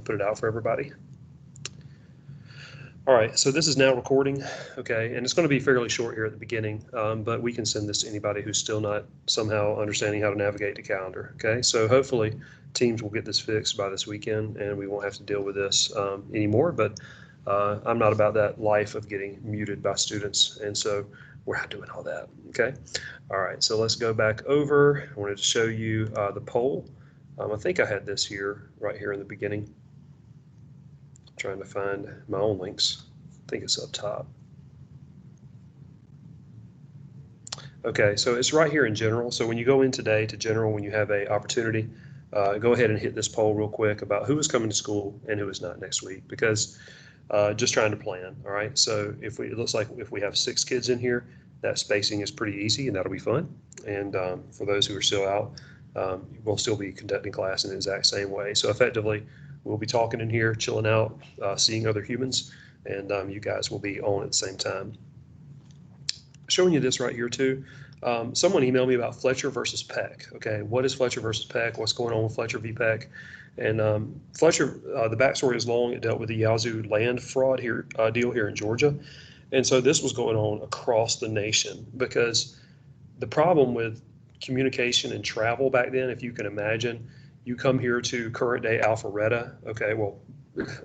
put it out for everybody. All right, so this is now recording, okay, and it's going to be fairly short here at the beginning, but we can send this to anybody who's still not somehow understanding how to navigate the calendar, okay? So hopefully Teams will get this fixed by this weekend and we won't have to deal with this anymore, but I'm not about that life of getting muted by students, and so we're not doing all that, okay? All right, so let's go back over. I wanted to show you the poll. I think I had this here, right here in the beginning. Trying to find my own links. I think it's up top. Okay, so it's right here in general. So when you go in today to general, when you have a opportunity, go ahead and hit this poll real quick about who is coming to school and who is not next week, because just trying to plan. All right, so it looks like if we have 6 kids in here, that spacing is pretty easy and that'll be fun. And for those who are still out, we'll still be conducting class in the exact same way. So effectively, we'll be talking in here, chilling out, seeing other humans, and you guys will be on at the same time. Showing you this right here too. Someone emailed me about Fletcher versus Peck. Okay, what is Fletcher versus Peck? What's going on with Fletcher v. Peck? And Fletcher, the backstory is long. It dealt with the Yazoo land fraud deal here in Georgia. And so this was going on across the nation because the problem with communication and travel back then, if you can imagine, you come here to current day Alpharetta. Okay, well,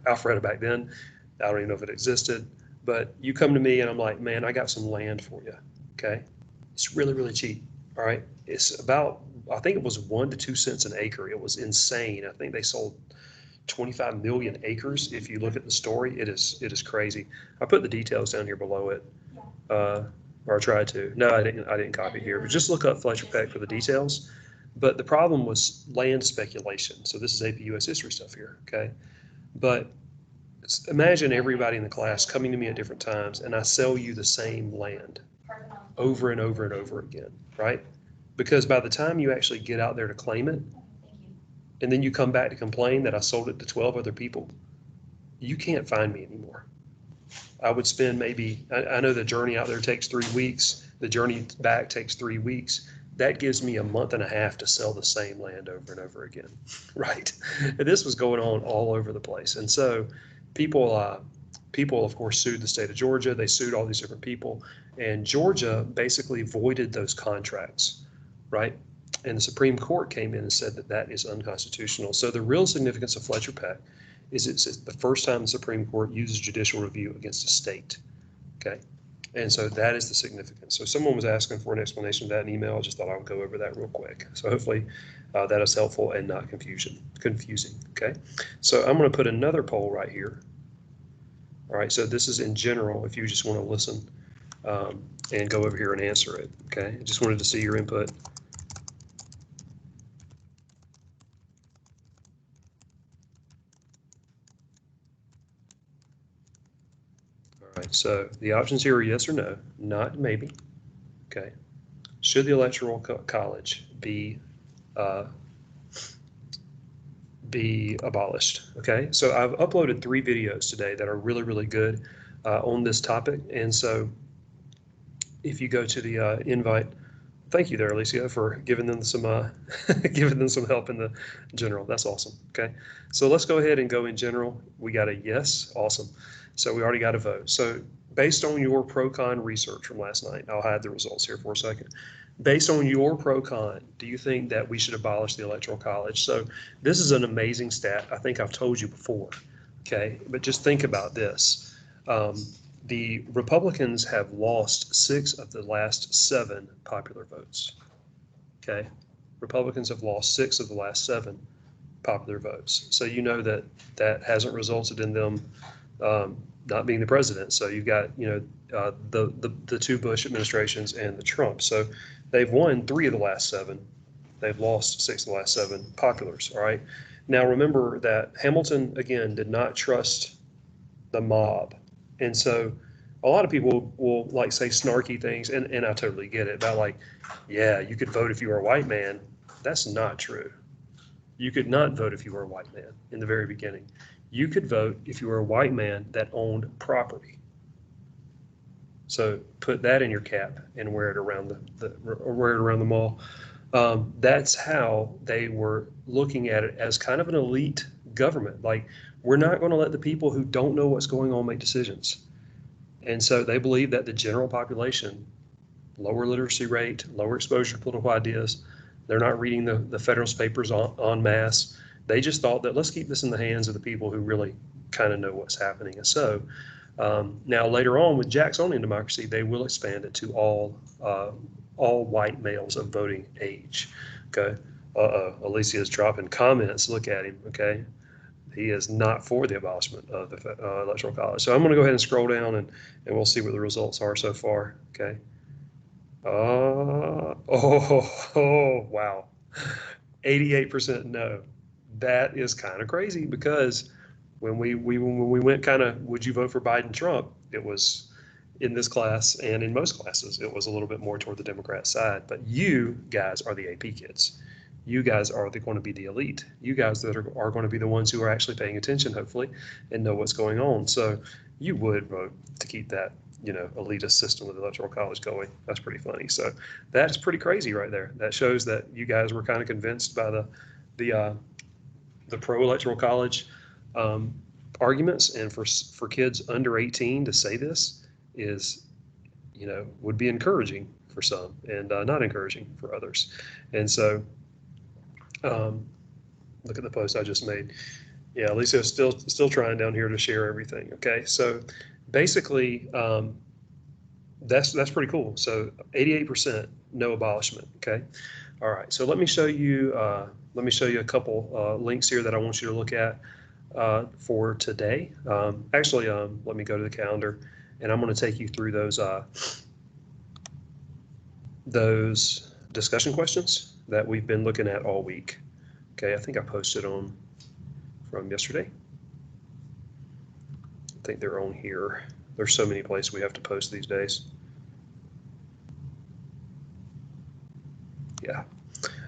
Alpharetta back then, I don't even know if it existed, but you come to me and I'm like, man, I got some land for you. Okay, it's really, really cheap. All right, it's about, I think it was 1 to 2 cents an acre. It was insane. I think they sold 25 million acres. If you look at the story, it is crazy. I put the details down here below it, or I tried to. No, I didn't copy it here. But just look up Fletcher Peck for the details. But the problem was land speculation. So this is AP US history stuff here, okay? But imagine everybody in the class coming to me at different times and I sell you the same land over and over and over again, right? Because by the time you actually get out there to claim it, and then you come back to complain that I sold it to 12 other people, you can't find me anymore. I would spend maybe, I know the journey out there takes 3 weeks, the journey back takes 3 weeks. That gives me a month and a half to sell the same land over and over again, right? And this was going on all over the place. And so people, of course, sued the state of Georgia. They sued all these different people. And Georgia basically voided those contracts, right? And the Supreme Court came in and said that that is unconstitutional. So the real significance of Fletcher Peck is it's the first time the Supreme Court uses judicial review against a state, okay? And so that is the significance. So someone was asking for an explanation of that in email. I just thought I would go over that real quick. So hopefully that is helpful and not confusing, okay? So I'm going to put another poll right here. All right, so this is in general, if you just want to listen and go over here and answer it, okay? I just wanted to see your input. All right, so the options here are yes or no, not maybe, okay? Should the Electoral College be abolished? Okay, so I've uploaded 3 videos today that are really, really good on this topic. And so if you go to the invite, thank you there, Alicia, for giving them some giving them some help in the general. That's awesome. Okay, so let's go ahead and go in general. We got a yes, awesome. So we already got a vote. So based on your pro-con research from last night, I'll hide the results here for a second. Based on your pro-con, do you think that we should abolish the Electoral College? So this is an amazing stat. I think I've told you before, okay? But just think about this. The Republicans have lost 6 of the last 7 popular votes, okay? Republicans have lost 6 of the last 7 popular votes. So you know that that hasn't resulted in them not being the president. So you've got, you know, the 2 Bush administrations and the Trump. So they've won 3 of the last 7. They've lost 6 of the last 7 populars. All right. Now remember that Hamilton again did not trust the mob, and so a lot of people will like say snarky things, and I totally get it about like, yeah, you could vote if you were a white man. That's not true. You could not vote if you were a white man in the very beginning. You could vote if you were a white man that owned property. So put that in your cap and wear it around the mall. That's how they were looking at it, as kind of an elite government. Like, we're not going to let the people who don't know what's going on make decisions. And so they believe that the general population, lower literacy rate, lower exposure to political ideas, they're not reading the Federalist Papers en masse. They just thought that let's keep this in the hands of the people who really kind of know what's happening. And so now later on with Jacksonian democracy, they will expand it to all white males of voting age. Okay. Alicia is dropping comments. Look at him. Okay. He is not for the abolishment of the Electoral College. So I'm going to go ahead and scroll down and we'll see what the results are so far. Okay. Wow. 88% no. That is kind of crazy because when we went kind of, would you vote for Biden, Trump? It was in this class and in most classes, it was a little bit more toward the Democrat side. But you guys are the AP kids. You guys are going to be the elite. You guys that are going to be the ones who are actually paying attention, hopefully, and know what's going on. So you would vote to keep that, elitist system of the Electoral College going. That's pretty funny. So that's pretty crazy right there. That shows that you guys were kind of convinced by the pro-Electoral College arguments, and for kids under 18 to say this is, would be encouraging for some and not encouraging for others. And so look at the post I just made. Yeah, Alicia still trying down here to share everything. Okay, so basically that's pretty cool. So 88% no abolishment. Okay, all right. So let me show you a couple links here that I want you to look at for today. Actually, let me go to the calendar, and I'm going to take you through those discussion questions that we've been looking at all week. Okay, I think I posted on from yesterday. I think they're on here. There's so many places we have to post these days. Yeah.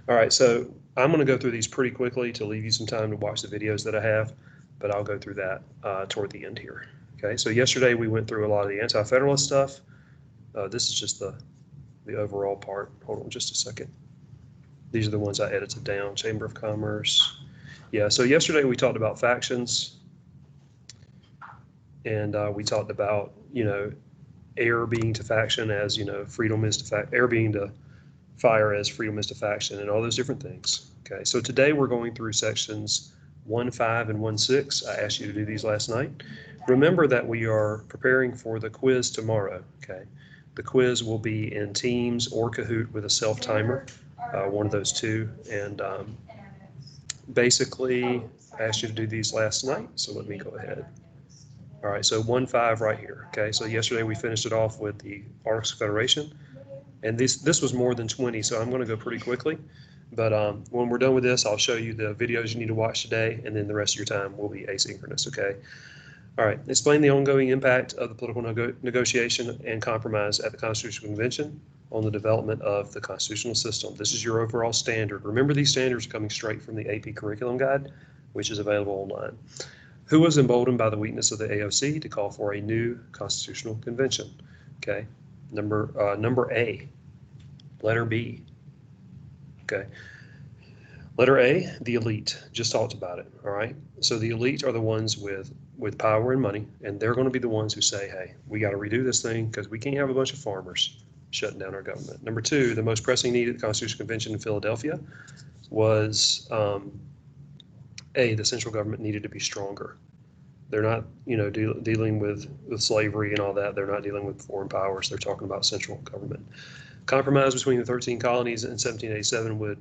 All right, so I'm going to go through these pretty quickly to leave you some time to watch the videos that I have, but I'll go through that toward the end here. Okay, so yesterday we went through a lot of the anti-federalist stuff. This is just the overall part. Hold on just a second. These are the ones I edited down. Chamber of Commerce. Yeah, so yesterday we talked about factions, and we talked about, air being to faction as, freedom is to fact, air being to fire as freedom is to faction, and all those different things. Okay, so today we're going through sections 1.5 and 1.6. I asked you to do these last night. Remember that we are preparing for the quiz tomorrow. Okay, the quiz will be in Teams or Kahoot with a self-timer, one of those two. And basically, I asked you to do these last night, so let me go ahead. All right, so 1.5 right here. Okay, so yesterday we finished it off with the Articles of Confederation, and this was more than 20, so I'm going to go pretty quickly. But when we're done with this, I'll show you the videos you need to watch today, and then the rest of your time will be asynchronous. Okay. All right, explain the ongoing impact of the political negotiation and compromise at the Constitutional Convention on the development of the constitutional system. This is your overall standard. Remember, these standards are coming straight from the AP Curriculum Guide, which is available online. Who was emboldened by the weakness of the AOC to call for a new constitutional convention? Okay, number A, letter B. Okay. Letter A, the elite. Just talked about it. All right. So the elite are the ones with power and money, and they're going to be the ones who say, hey, we got to redo this thing because we can't have a bunch of farmers shutting down our government. Number two, the most pressing need at the Constitutional Convention in Philadelphia was the central government needed to be stronger. They're not, dealing with slavery and all that. They're not dealing with foreign powers. They're talking about central government. Compromise between the 13 colonies in 1787 would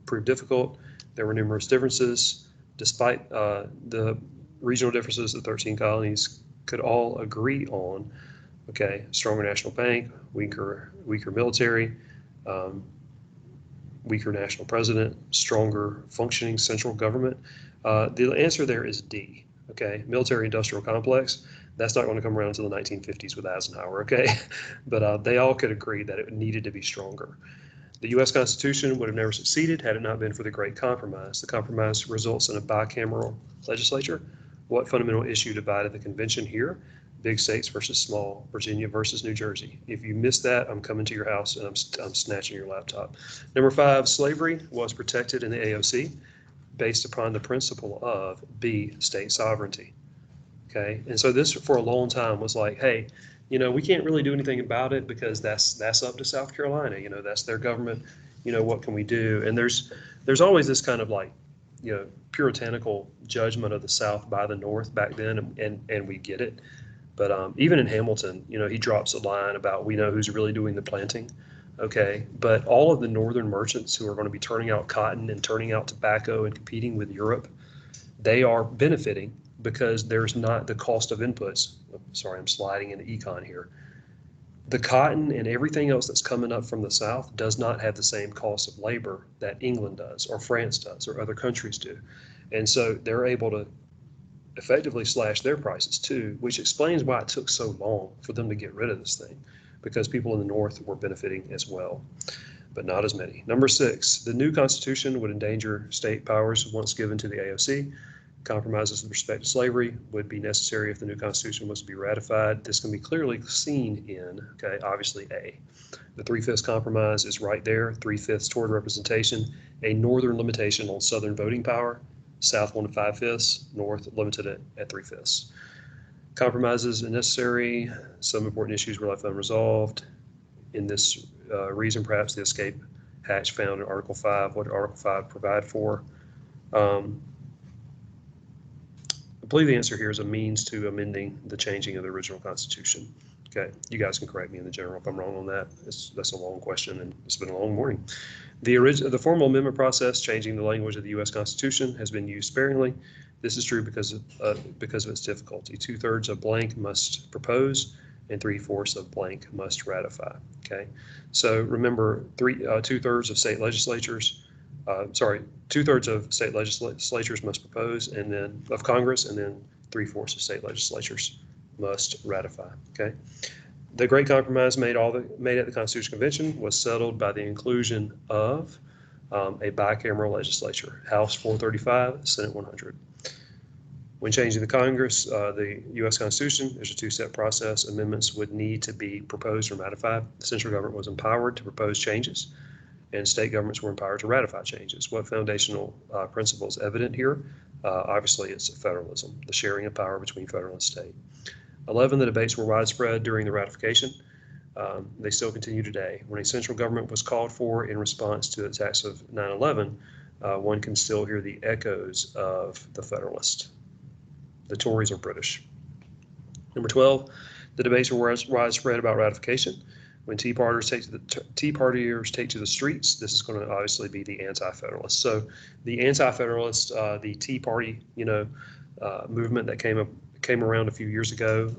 prove difficult. There were numerous differences. Despite the regional differences, the 13 colonies could all agree on, okay, stronger national bank, weaker military, weaker national president, stronger functioning central government. The answer there is D, okay, military-industrial complex. That's not going to come around until the 1950s with Eisenhower, okay? But they all could agree that it needed to be stronger. The U.S. Constitution would have never succeeded had it not been for the Great Compromise. The compromise results in a bicameral legislature. What fundamental issue divided the convention here? Big states versus small, Virginia versus New Jersey. If you missed that, I'm coming to your house and I'm snatching your laptop. Number 5, slavery was protected in the AOC. based upon the principle of B, state sovereignty. Okay, and so this for a long time was like, hey, we can't really do anything about it because that's up to South Carolina. That's their government. What can we do? And there's always this kind of like, puritanical judgment of the South by the North back then, and we get it. But even in Hamilton, he drops a line about we know who's really doing the planting. Okay, but all of the northern merchants who are going to be turning out cotton and turning out tobacco and competing with Europe, they are benefiting because there's not the cost of inputs. Sorry, I'm sliding into econ here. The cotton and everything else that's coming up from the South does not have the same cost of labor that England does or France does or other countries do. And so they're able to effectively slash their prices too, which explains why it took so long for them to get rid of this thing, because people in the North were benefiting as well, but not as many. Number 6, the new Constitution would endanger state powers once given to the AOC. Compromises with respect to slavery would be necessary if the new Constitution was to be ratified. This can be clearly seen in, obviously A. The 3/5 compromise is right there, 3/5 toward representation, a northern limitation on southern voting power, South 1 5/5, North limited it at 3/5. Compromises are necessary. Some important issues were left unresolved. In this reason, perhaps the escape hatch found in Article 5. What did Article 5 provide for? I believe the answer here is a means to amending the changing of the original Constitution. Okay, you guys can correct me in the general if I'm wrong on that. That's a long question and it's been a long morning. The formal amendment process, changing the language of the U.S. Constitution, has been used sparingly. This is true because of its difficulty. 2/3 of blank must propose and 3/4 of blank must ratify. Okay, so remember 2/3 of state legislatures. 2/3 of state legislatures must propose, and then of Congress, and then 3/4 of state legislatures must ratify. Okay, the Great Compromise made at the Constitutional Convention was settled by the inclusion of a bicameral legislature, House 435, Senate 100. When changing the Congress, the U.S. Constitution, there's a two-step process. Amendments would need to be proposed and ratified. The central government was empowered to propose changes, and state governments were empowered to ratify changes. What foundational principle is evident here? Obviously, it's federalism, the sharing of power between federal and state. 11, the debates were widespread during the ratification. They still continue today. When a central government was called for in response to the attacks of 9/11, one can still hear the echoes of the Federalist. The Tories are British. Number 12, the debates were widespread about ratification. When Tea Partiers take to the streets, this is going to obviously be the anti-federalists. So the anti-federalist, the Tea Party, movement that came around a few years ago,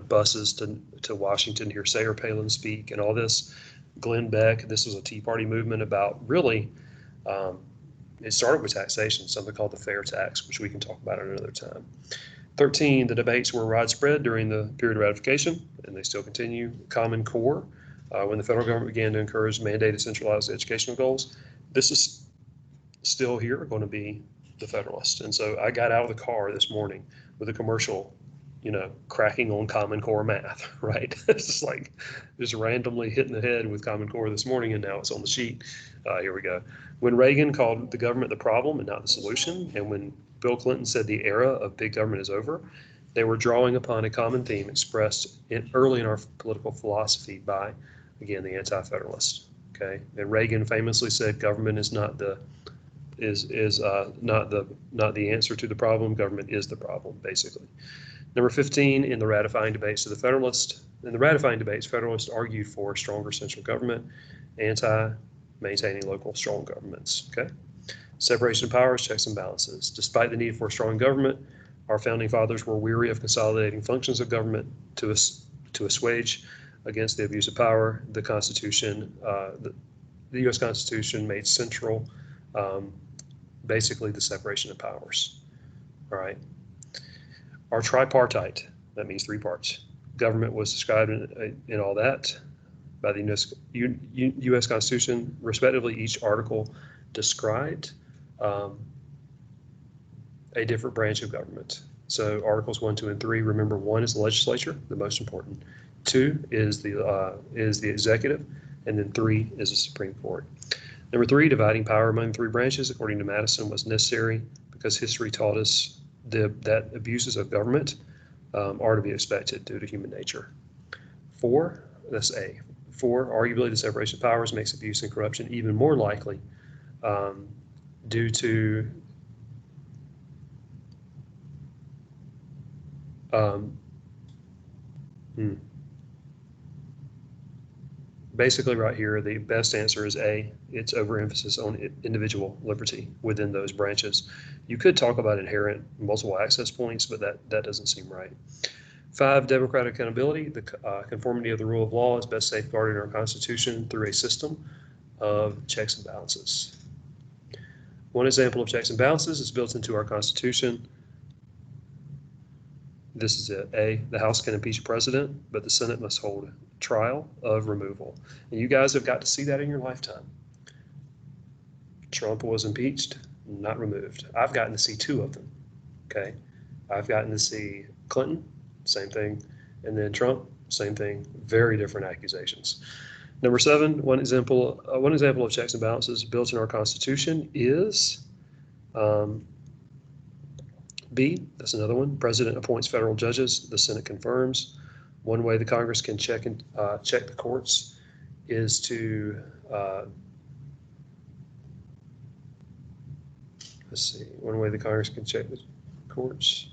buses to Washington to hear Sarah Palin speak and all this. Glenn Beck, this was a Tea Party movement about really, it started with taxation, something called the fair tax, which we can talk about at another time. 13, the debates were widespread during the period of ratification, and they still continue. Common Core, when the federal government began to encourage mandated centralized educational goals, this is still here going to be the Federalist. And so I got out of the car this morning with a commercial, cracking on Common Core math, right? It's just like just randomly hitting the head with Common Core this morning, and now it's on the sheet. Here we go. When Reagan called the government the problem and not the solution, and when Bill Clinton said the era of big government is over, they were drawing upon a common theme expressed early in our political philosophy by, again, the anti-federalists. Okay, and Reagan famously said, "Government is not the answer to the problem. Government is the problem," basically. Number 15, in the ratifying debates of the Federalists. In the ratifying debates, Federalists argued for stronger central government, anti-maintaining local strong governments. Okay. Separation of powers, checks and balances. Despite the need for a strong government, our founding fathers were weary of consolidating functions of government to assuage against the abuse of power. The Constitution, the U.S. Constitution made central basically the separation of powers. All right. Our tripartite, that means 3 parts. Government was described in all that by the U.S. Constitution, respectively. Each article described a different branch of government. So Articles 1, 2, and 3. Remember, 1 is the legislature, the most important. 2 is the executive, and then 3 is the Supreme Court. Number 3, dividing power among 3 branches, according to Madison, was necessary because history taught us that abuses of government are to be expected due to human nature. 4, that's A. 4, arguably the separation of powers makes abuse and corruption even more likely due to basically right here, the best answer is A. It's overemphasis on individual liberty within those branches. You could talk about inherent multiple access points, but that doesn't seem right. 5, democratic accountability. The conformity of the rule of law is best safeguarded in our Constitution through a system of checks and balances. One example of checks and balances is built into our Constitution. This is it. A, the House can impeach a president, but the Senate must hold trial of removal. And you guys have got to see that in your lifetime. Trump was impeached, not removed. I've gotten to see 2 of them. Okay. I've gotten to see Clinton, same thing. And then Trump, same thing. Very different accusations. Number 7, one example of checks and balances built in our Constitution is B, that's another one. President appoints federal judges, the Senate confirms. One way the Congress can check the courts is to let's see. One way the Congress can check the courts,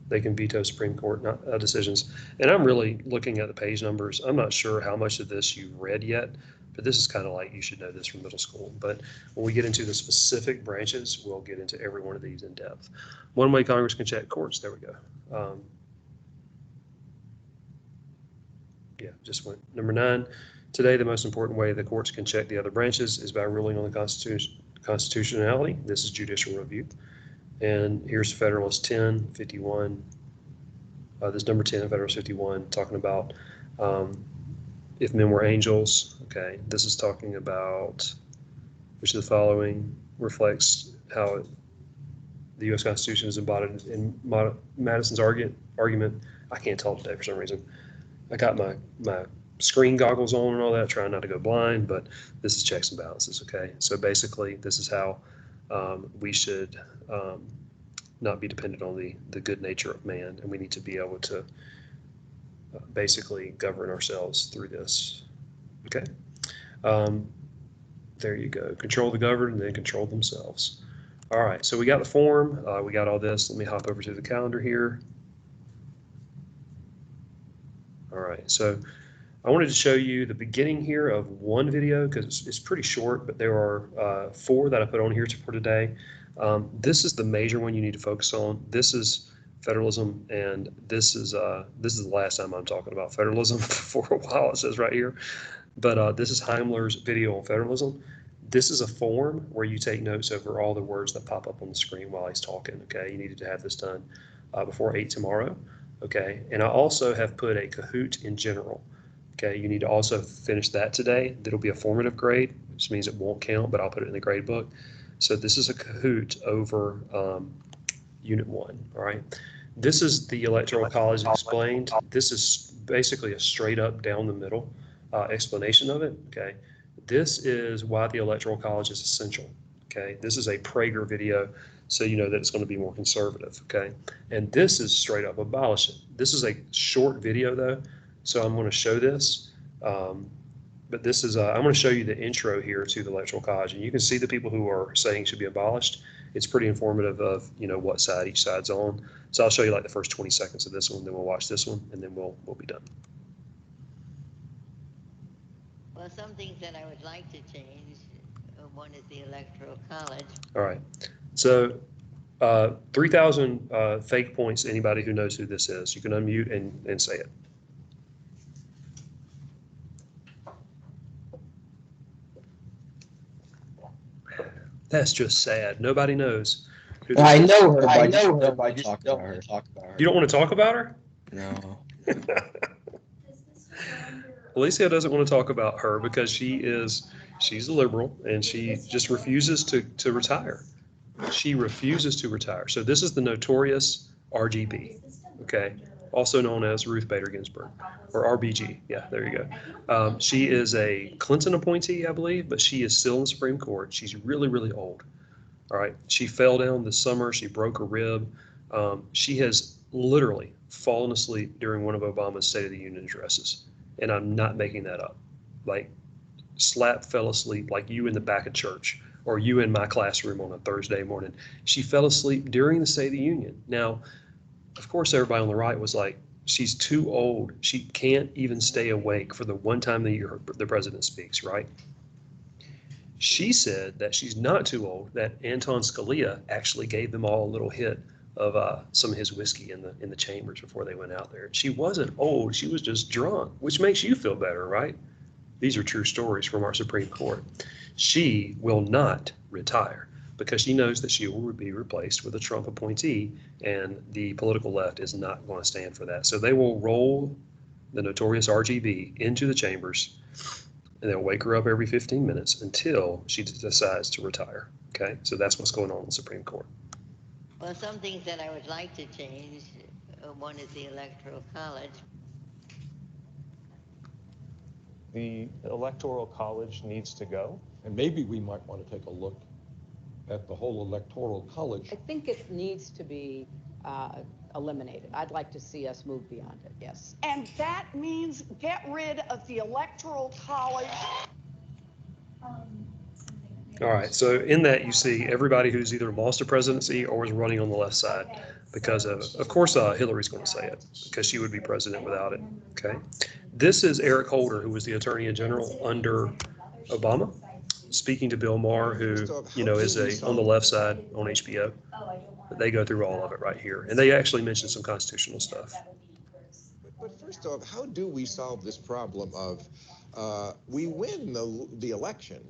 they can veto Supreme Court decisions. And I'm really looking at the page numbers. I'm not sure how much of this you've read yet, but this is kind of like you should know this from middle school. But when we get into the specific branches, we'll get into every one of these in depth. One way Congress can check courts, there we go. Yeah, just went. Number 9, today the most important way the courts can check the other branches is by ruling on the constitutionality. This is judicial review. And here's Federalist 10:51. This number 10 of Federalist 51 talking about if men were angels. Okay, this is talking about which of the following reflects how the U.S. Constitution is embodied in Madison's argument. I can't talk today for some reason. I got my screen goggles on and all that, trying not to go blind, but this is checks and balances, okay? So basically, this is how we should not be dependent on the good nature of man, and we need to be able to basically govern ourselves through this, okay? There you go. Control the governed and then control themselves. All right, so we got the form, we got all this. Let me hop over to the calendar here. All right, so I wanted to show you the beginning here of one video because it's pretty short, but there are 4 that I put on here for today. This is the major one you need to focus on. This is federalism, and this is the last time I'm talking about federalism for a while, it says right here. But this is Heimler's video on federalism. This is a form where you take notes over all the words that pop up on the screen while he's talking, okay? You needed to have this done before 8 tomorrow. Okay, and I also have put a Kahoot in general. Okay, you need to also finish that today. That'll be a formative grade, which means it won't count, but I'll put it in the grade book. So this is a Kahoot over Unit 1, all right? This is the Electoral College explained. This is basically a straight up down the middle explanation of it, okay? This is why the Electoral College is essential, okay? This is a Prager video, so you know that it's going to be more conservative, okay? And this is straight up abolish it. This is a short video though, so I'm going to show this. But this is, I'm going to show you the intro here to the Electoral College, and you can see the people who are saying it should be abolished. It's pretty informative of, you know, what side each side's on. So I'll show you like the first 20 seconds of this one, then we'll watch this one, and then we'll be done. Well, some things that I would like to change, one is the Electoral College. All right. So 3,000 fake points, anybody who knows who this is. You can unmute and say it. That's just sad. Nobody knows. Who I this is. know her, but I I just know her, don't but I want to just talk don't about want her. to talk about her. You don't want to talk about her? No. Alicia doesn't want to talk about her because she's a liberal and she just refuses to retire. She refuses to retire. So this is the notorious RGB. Okay. also known as Ruth Bader Ginsburg, or RBG. Yeah, there you go. She is a Clinton appointee, I believe, but she is still in the Supreme Court. She's really, really old. All right. She fell down this summer. She broke a rib. She has literally fallen asleep during one of Obama's State of the Union addresses. And I'm not making that up. Like, fell asleep like you in the back of church or you in my classroom on a Thursday morning. She fell asleep during the State of the Union. Now, of course, everybody on the right was like, she's too old. She can't even stay awake for the one time the year the president speaks, right? She said that she's not too old, that Anton Scalia actually gave them all a little hit of some of his whiskey in the chambers before they went out there. She wasn't old, she was just drunk, which makes you feel better, right? These are true stories from our Supreme Court. She will not retire because she knows that she will be replaced with a Trump appointee, and the political left is not going to stand for that. So they will roll the notorious RGB into the chambers, and they'll wake her up every 15 minutes until she decides to retire. Okay, so that's what's going on in the Supreme Court. Well, some things that I would like to change, one is the Electoral College. The Electoral College needs to go. And maybe we might want to take a look at the whole Electoral College. I think it needs to be eliminated. I'd like to see us move beyond it, yes. And that means get rid of the Electoral College. All right, so in that you see everybody who's either lost a presidency or is running on the left side because of course, Hillary's going to say it because she would be president without it, okay? This is Eric Holder, who was the Attorney General under Obama, speaking to Bill Maher, who, you know, is on the left side on HBO. They go through all of it right here, and they actually mention some constitutional stuff. But first off, how do we solve this problem of we win the election,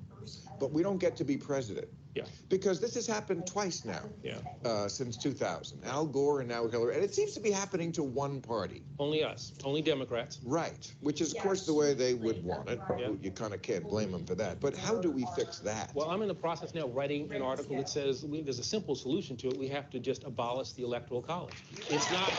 but we don't get to be president? Yeah. Because this has happened twice now. Yeah. Since 2000. Al Gore and now Hillary. And it seems to be happening to one party. Only us, only Democrats. Right. Which is, of course, the way they would want it. Yeah. You kind of can't blame them for that. But how do we fix that? Well, I'm in the process now writing an article that says there's a simple solution to it. We have to just abolish the Electoral College. It's not.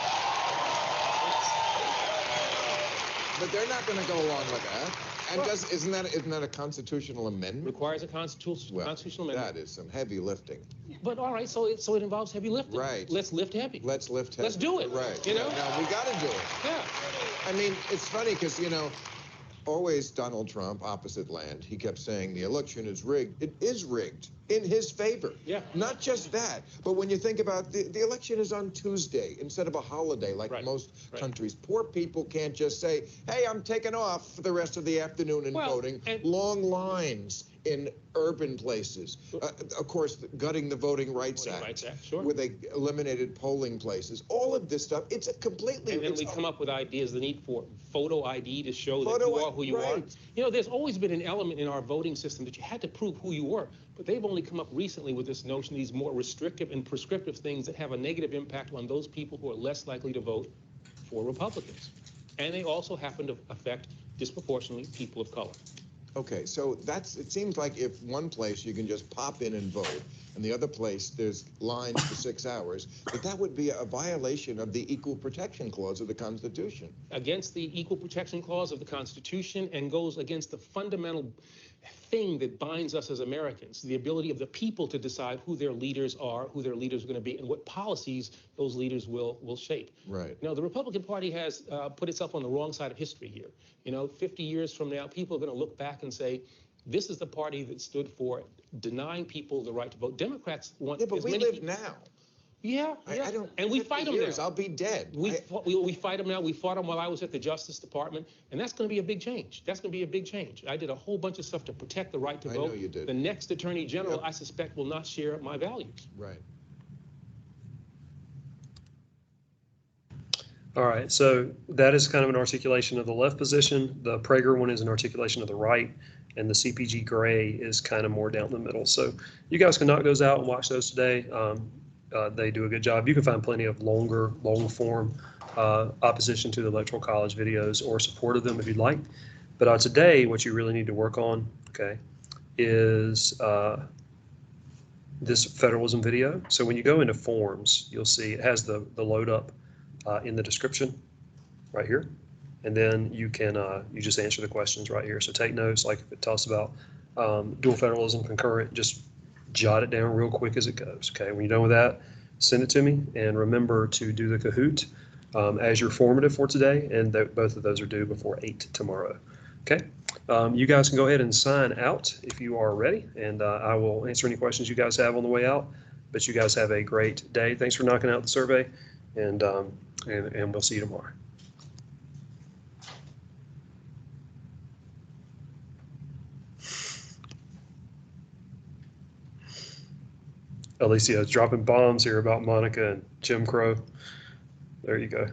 But they're not going to go along with that. And isn't that a constitutional amendment? Requires a constitutional amendment. That is some heavy lifting. But all right, so it involves heavy lifting. Right. Let's lift heavy. Let's lift heavy. Let's do it. Right. You know? No, we got to do it. Yeah. I mean, it's funny because, you know, always Donald Trump, opposite land, he kept saying the election is rigged. It is rigged in his favor. Yeah. Not just that, but when you think about the election is on Tuesday instead of a holiday like most countries. Poor people can't just say, hey, I'm taking off for the rest of the afternoon and voting. Long lines in urban places. Of course, gutting the Voting Rights Act, Sure. where they eliminated polling places. All of this stuff, it's a completely... And then we come up with ideas, the need for photo ID to show that you are who you are. You know, there's always been an element in our voting system that you had to prove who you were, but they've only come up recently with this notion, these more restrictive and prescriptive things that have a negative impact on those people who are less likely to vote for Republicans. And they also happen to affect disproportionately people of color. Okay, so it seems like if one place you can just pop in and vote, and the other place there's lines for 6 hours, that would be a violation of the Equal Protection Clause of the Constitution. Against the Equal Protection Clause of the Constitution, and goes against the fundamental thing that binds us as Americans, the ability of the people to decide who their leaders are, who their leaders are going to be, and what policies those leaders will shape. Right. Now, the Republican Party has put itself on the wrong side of history here. You know, 50 years from now, people are going to look back and say, this is the party that stood for denying people the right to vote. Democrats want... Yeah, but we live now. Yeah, I don't, and we fight them now. I'll be dead. We fight them now. We fought them while I was at the Justice Department, and that's going to be a big change. That's going to be a big change. I did a whole bunch of stuff to protect the right to vote. I know you did. The next Attorney General, I suspect, will not share my values. Right. All right, so that is kind of an articulation of the left position. The Prager one is an articulation of the right, and the CPG Gray is kind of more down the middle. So you guys can knock those out and watch those today. They do a good job. You can find plenty of long form opposition to the Electoral College videos or support of them if you'd like. But today, what you really need to work on, okay, is this federalism video. So when you go into forms, you'll see it has the load up in the description. right here. And then you can, you just answer the questions right here. So take notes, like if it tells about dual federalism, concurrent, just jot it down real quick as it goes. Okay, when you're done with that, send it to me, and remember to do the Kahoot as your formative for today, and both of those are due before 8 tomorrow. Okay, you guys can go ahead and sign out if you are ready, and I will answer any questions you guys have on the way out. But you guys have a great day. Thanks for knocking out the survey, and we'll see you tomorrow. Alicia is dropping bombs here about Monica and Jim Crow. There you go.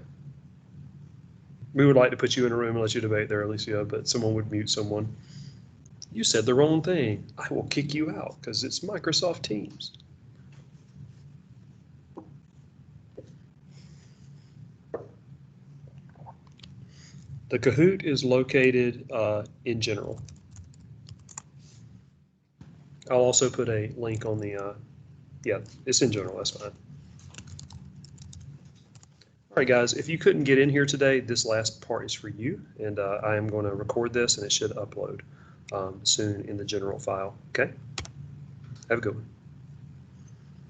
We would like to put you in a room and let you debate there, Alicia, but someone would mute someone. You said the wrong thing. I will kick you out because it's Microsoft Teams. The Kahoot is located in general. I'll also put a link on the, yeah, it's in general, that's fine. All right, guys, if you couldn't get in here today, this last part is for you, and I am going to record this, and it should upload soon in the general file, okay? Have a good one.